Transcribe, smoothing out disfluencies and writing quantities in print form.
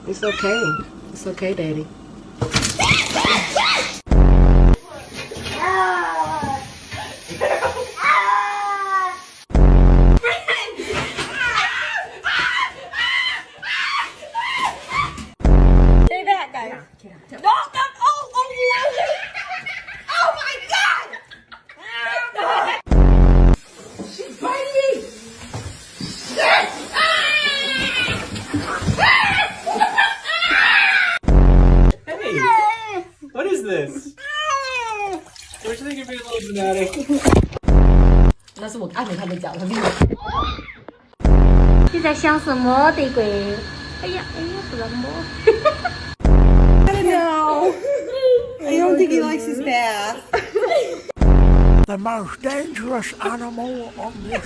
It's okay. It's okay, Daddy. Stay back, guys. Don't, oh my God! She's biting! Hey! What is this? Don't you think you're being a little dramatic? 那是我按着他的脚，他闭着。你在想什么，对鬼？哎呀，不能摸。I don't know. I don't think he likes his bath. The most dangerous animal on this